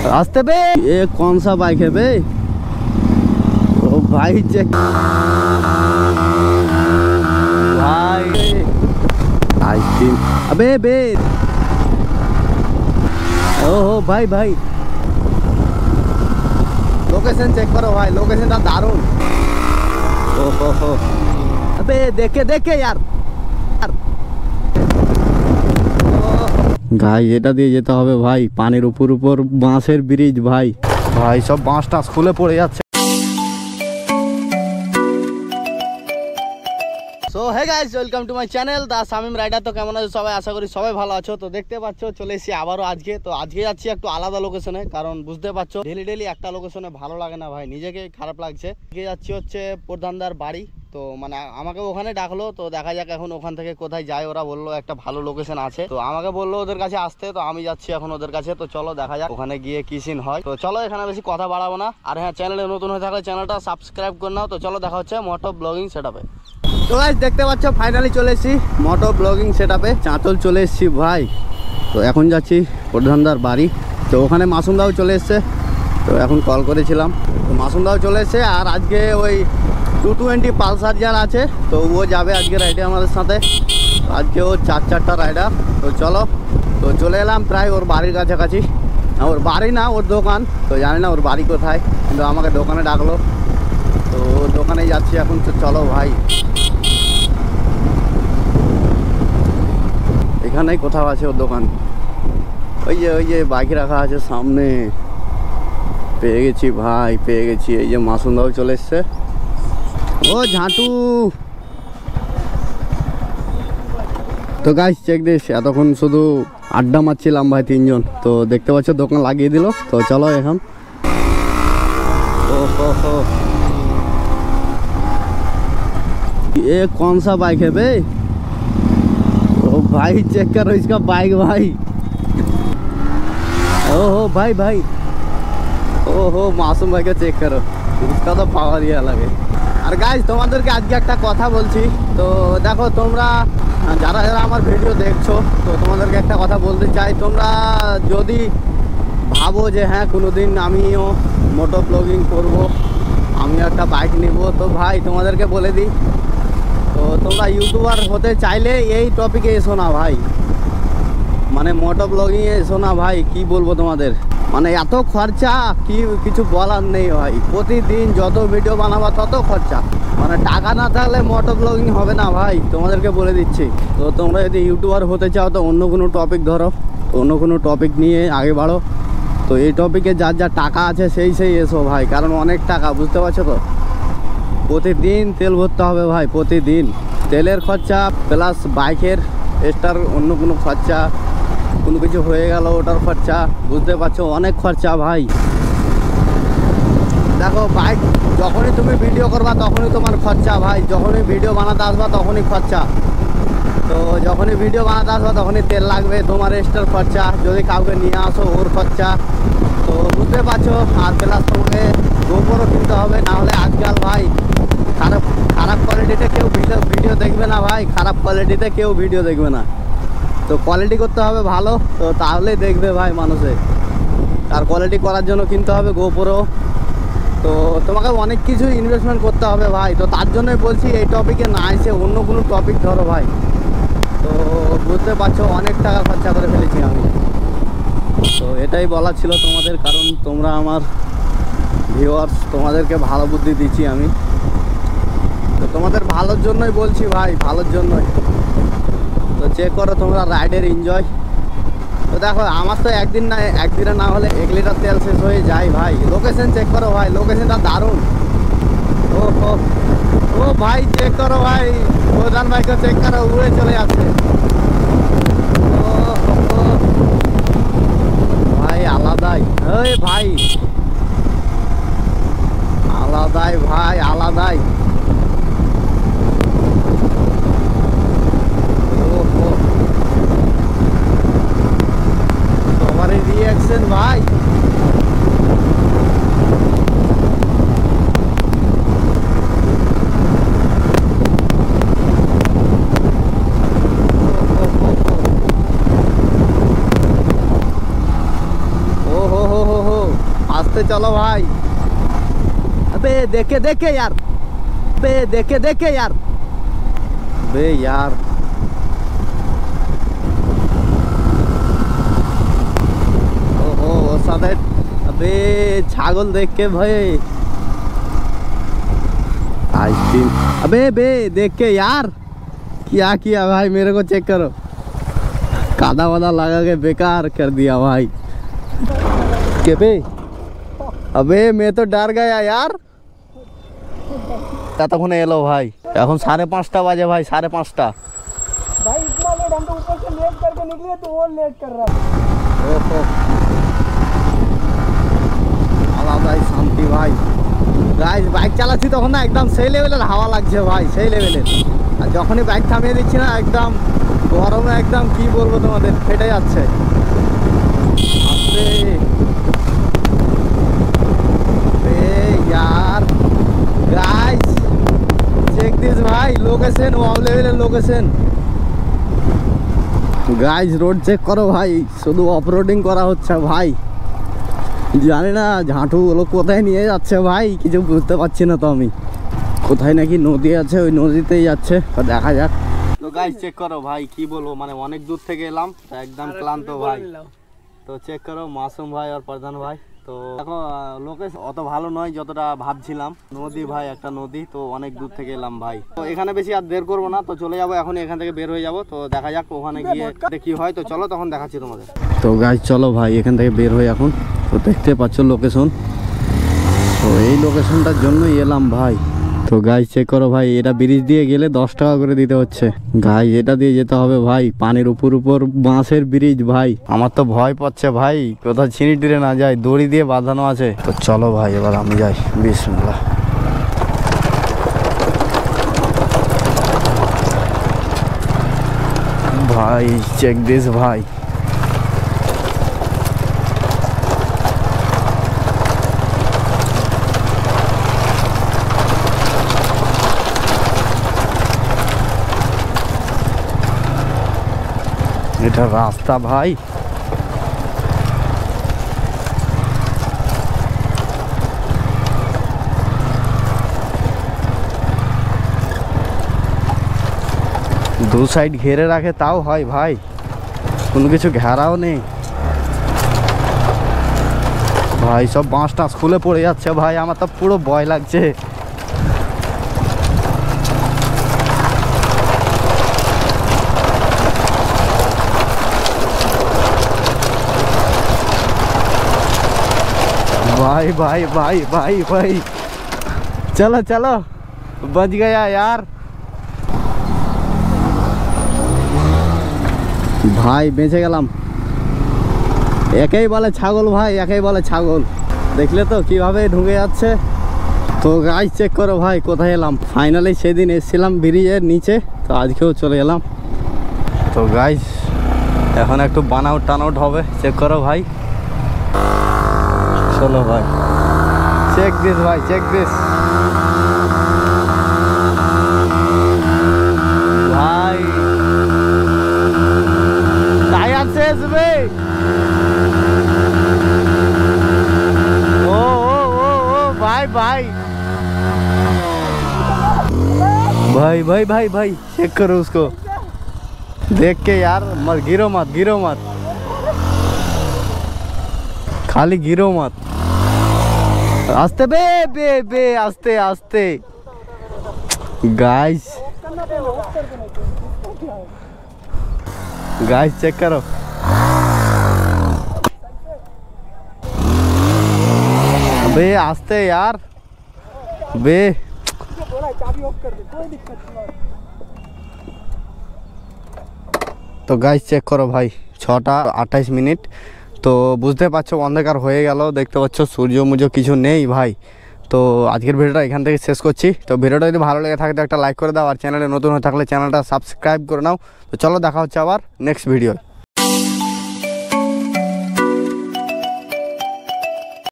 रास्ते पे ये कौन सा बाइक है बे? ओ भाई चेक भाई आइसक्रीम। अबे बे ओहो भाई भाई लोकेशन चेक करो भाई, लोकेशन টা দারুণ। ओहो अबे देखे देखे यार ভাই এটা দিয়ে যেতে হবে ভাই, পানির উপর বাঁশের ব্রিজ ভাই। ভাই সব বাঁশ টাস খুলে পড়ে যাচ্ছে। So hey guys, welcome to my channel the Shamim rider. তো কেমন আছো সবাই? আশা করি সবাই ভালো আছো। তো দেখতে পাচ্ছ চলে এসেছি আবারও আজকে। তো আজকে যাচ্ছি একটু আলাদা লোকেশনে, কারণ বুঝতে পারছো ডেলি একটা লোকেশনে ভালো লাগে না ভাই, নিজেকে খারাপ লাগছে। আজকে যাচ্ছি হচ্ছে প্রধানদার বাড়ি। তো মানে আমাকে ওখানে ডাকলো, তো দেখা যাক এখন ওখান থেকে কোথায় যায়। ওরা বললো একটা ভালো লোকেশন আছে, তো আমাকে বললো ওদের কাছে আসতে। তো আমি যাচ্ছি এখন ওদের কাছে। তো চলো দেখা যাক ওখানে গিয়ে কি সিন হয়। তো চলো এখানে বেশি কথা বাড়াবো না। আর হ্যাঁ, চ্যানেলে নতুন হয়ে থাকলে চ্যানেলটা সাবস্ক্রাইব করে নাও। তো চলো দেখা হচ্ছে মোটো ব্লগিং সেটআপে। তো গাইস দেখতে পাচ্ছ ফাইনালি চলে এসেছি মোটো ব্লগিং সেটআপে। চাঁচল চলে এসেছি ভাই। তো এখন যাচ্ছি প্রধানদার বাড়ি। তো ওখানে মাসুমদাও চলে এসছে। তো এখন কল করেছিলাম, তো মাসুমদাও চলে এসছে। আর আজকে ওই 220 পালসার যার আছে, তো ও যাবে আজকে রাইডে আমাদের সাথে। আজকে ও চারটা রাইডার। তো চলো, তো চলে এলাম প্রায় ওর বাড়ির কাছাকাছি। ওর বাড়ি না, ওর দোকান। তো জানি না ওর বাড়ি কোথায়, কিন্তু আমাকে দোকানে ডাকলো। তো দোকানে যাচ্ছি এখন। তো চলো ভাই, এখানেই কোথাও আছে ওর দোকান। ওই যে বাইক রাখা আছে সামনে। পেয়ে গেছি ভাই, পেয়ে গেছি। এই যে মাসুমদাও চলে এসছে। ও ঝাঁটু। তো গাইস চেক দিস, এতক্ষণ শুধু আড্ডা মারছিলাম ভাই তিনজন। তো দেখতে পাচ্ছ দোকান লাগিয়ে দিল। তো চলো এখন। ओहो ये कौन सा बाइक है बे? ओ भाई चेक करो इसका बाइक भाई। ओहो भाई भाई, ओहो मासूम भाई का चेक करो, उसका तो पावर ही अलग है। আর গাইস তোমাদেরকে আজকে একটা কথা বলছি। তো দেখো তোমরা যারা যারা আমার ভিডিও দেখছো, তো তোমাদেরকে একটা কথা বলতে চাই। তোমরা যদি ভাবো যে হ্যাঁ কোনোদিন আমিও মোটো ব্লগিং করব, আমিও একটা বাইক নিব, তো ভাই তোমাদেরকে বলে দিই, তো তোমরা ইউটিউবার হতে চাইলে এই টপিকে এসো না ভাই, মানে মোটো ব্লগিংয়ে এসো না ভাই। কি বলবো তোমাদের, মানে এত খরচা কি কিছু বলার নেই ভাই। প্রতিদিন যত ভিডিও বানাবা তত খরচা, মানে টাকা না থাকলে মোটো ব্লগিং হবে না ভাই, তোমাদেরকে বলে দিচ্ছি। তো তোমরা যদি ইউটিউবার হতে চাও তো অন্য কোনো টপিক ধরো, অন্য কোনো টপিক নিয়ে আগে বাড়ো। তো এই টপিকে যার যা টাকা আছে সেই এসো ভাই, কারণ অনেক টাকা, বুঝতে পারছো তো। প্রতিদিন তেল ভরতে হবে ভাই, প্রতিদিন তেলের খরচা প্লাস বাইকের এক্সট্রা অন্য কোনো খরচা, কোনো কিছু হয়ে গেল ওটার খরচা, বুঝতে পারছো অনেক খরচা ভাই। দেখো বাইক যখনই তুমি ভিডিও করবা তখনই তোমার খরচা ভাই, যখনই ভিডিও বানাতে আসবা তখনই খরচা। তো যখনই ভিডিও বানাতে আসবা তখনই তেল লাগবে, তোমার এক্সট্রা খরচা, যদি কাউকে নিয়ে আসো ওর খরচা, তো বুঝতে পারছো। আর প্লাস তোমাকে গোবরও কিনতে হবে, না হলে আজকাল ভাই খারাপ কোয়ালিটিতে কেউ ভিডিও দেখবে না ভাই, খারাপ কোয়ালিটিতে কেউ ভিডিও দেখবে না। তো কোয়ালিটি করতে হবে ভালো, তো তাহলে দেখবে ভাই মানুষে। আর কোয়ালিটি করার জন্য কিনতে হবে গোবরও। তো তোমাকে অনেক কিছু ইনভেস্টমেন্ট করতে হবে ভাই। তো তার জন্যই বলছি এই টপিকে না এসে অন্য কোনো টপিক ধরো ভাই। তো বুঝতে পারছো অনেক টাকা খরচা করে ফেলেছি আমি। তো এটাই বলা ছিল তোমাদের, কারণ তোমরা আমার ভিউয়ার্স, তোমাদেরকে ভালো বুদ্ধি দিচ্ছি আমি। তো তোমাদের ভালোর জন্যই বলছি ভাই, ভালোর জন্যই। তো চেক করো তোমরা রাইডের এনজয়। তো দেখো আমার তো একদিনে না হলে 1 লিটার তেল শেষ হয়ে যায় ভাই। লোকেশন চেক করো ভাই, লোকেশনটা দারুণ। ও ভাই চেক করো ভাই, প্রধান ভাইকে চেক করো, উড়ে চলে যাচ্ছে ভাই। আলাদাই ওই ভাই, আলাদাই ভাই, আলাদাই। তোমার রিঅ্যাকশন ভাই, आस्ते चलो भाई। अबे देखे देखे यार, अबे देखे देखे यार, अबे यार ओहो सादे। अबे छागल देख के भाई आइसक्रीम। अबे बे देख के यार क्या किया भाई, मेरे को चेक करो, कादा वादा लगा के बेकार कर दिया भाई। के बे अबे मैं तो डर गया यार। तখন এলো ভাই, এখন 5:30 বাজে ভাই, 5:30। भाई इतना लेट, हम तो ऊपर से लेट करके निकले तो वो लेट कर रहा है। ओहो আলাদাই শান্তি ভাই। গাইস বাইক চালাচ্ছি তখন না একদম সেই লেভেলের হাওয়া লাগছে ভাই, সেই লেভেলের। আর যখনই বাইক থামিয়ে দিচ্ছি না একদম গরমে একদম কি বলবো তোমাদের, ফেটে যাচ্ছে। यार गाइस चेक दिस भाई, location wow level location. Guys road check करो भाई, শুধু অফরোডিং করা হচ্ছে ভাই। জানি না ঝাঁটু গুলো কোথায় নিয়ে যাচ্ছে ভাই, কিছু বুঝতে পারছি না তো আমি। কোথায় নাকি নদী আছে, ওই নদীতেই যাচ্ছে, তো দেখা যাক। তো গাইস চেক করো ভাই, কি বলবো মানে অনেক দূর থেকে এলাম, একদম ক্লান্ত ভাই। তো চেক করো মাসুম ভাই আর প্রধান ভাই। তো দেখো লোকেশন অত ভালো নয় যতটা ভাবছিলাম। নদী ভাই, একটা নদী, তো অনেক দূর থেকে এলাম ভাই। তো এখানে বেশি আর দেরি করবো না, তো চলে যাবো এখন, এখান থেকে বের হয়ে যাবো। তো দেখা যাক ওখানে গিয়ে কি হয়, তো চলো তখন দেখাচ্ছি তোমাদের। তো গাইস চলো ভাই এখান থেকে বের হয়ে এখন। তো দেখতে পাচ্ছ লোকেশন, তো এই লোকেশনটার জন্যই এলাম ভাই। তো গাইস চেক করো ভাই, এটা ব্রিজ দিয়ে গেলে 10 টাকা করে দিতে হচ্ছে। গাইস এটা দিয়ে যেতে হবে ভাই, পানির উপর বাঁশের ব্রিজ ভাই। আমার তো ভয় পাচ্ছে ভাই, কোথাও ছিঁড়ে টিড়ে না যায়, দড়ি দিয়ে বাঁধানো আছে। তো চলো ভাই এবার আমি যাই, বিসমিল্লাহ। ভাই চেক দিস ভাই, এটা রাস্তা ভাই। দু সাইড ঘেরে রাখে তাও হয় ভাই, কোনো কিছু ঘেরাও নেই ভাই, সব বাঁশ টাঁশ খুলে পড়ে যাচ্ছে ভাই, আমার তো পুরো ভয় লাগছে। भाई भाई भाई भाई भाई चलो चलो, बच गया यार ভাই, বেঁচে গেলাম। একেই বলে ছাগল ভাই, একেই বলে ছাগল। দেখলে তো কিভাবে ঢুকে যাচ্ছে। তো গাইস চেক করো ভাই কোথায় এলাম। ফাইনালি সেদিন এসেছিলাম ব্রিজের নিচে, তো আজকেও চলে এলাম। তো গাইস এখন একটু বানাউট টানআউট হবে, চেক করো ভাই। চলো ভাই চেক দিস ভাই, চেক দিস ভাই। টায়ার শেষ বে। ও ও ও ও ভাই भाई भाई भाई भाई भाई चेक करो उसको, देख के यार, मत गिरो, मत गिरो, मत खाली गिरो मत। आस्ते बे बे बे आस्ते आस्ते। गाइस गाइस चेक करो, बे आस्ते यार बे। तो गाइस चेक करो भाई 6টা 28 মিনিট। তো বুঝতে পারছো অন্ধকার হয়ে গেল, দেখতে পাচ্ছ সূর্য মুজো কিছু নেই ভাই। তো আজকের ভিডিওটা এখান থেকে শেষ করছি। তো ভিডিওটা যদি ভালো লেগে থাকে তো একটা লাইক করে দাও, আর চ্যানেলে নতুন হয়ে থাকলে চ্যানেলটা সাবস্ক্রাইব করে নাও। তো চলো দেখা হচ্ছে আবার নেক্সট ভিডিও।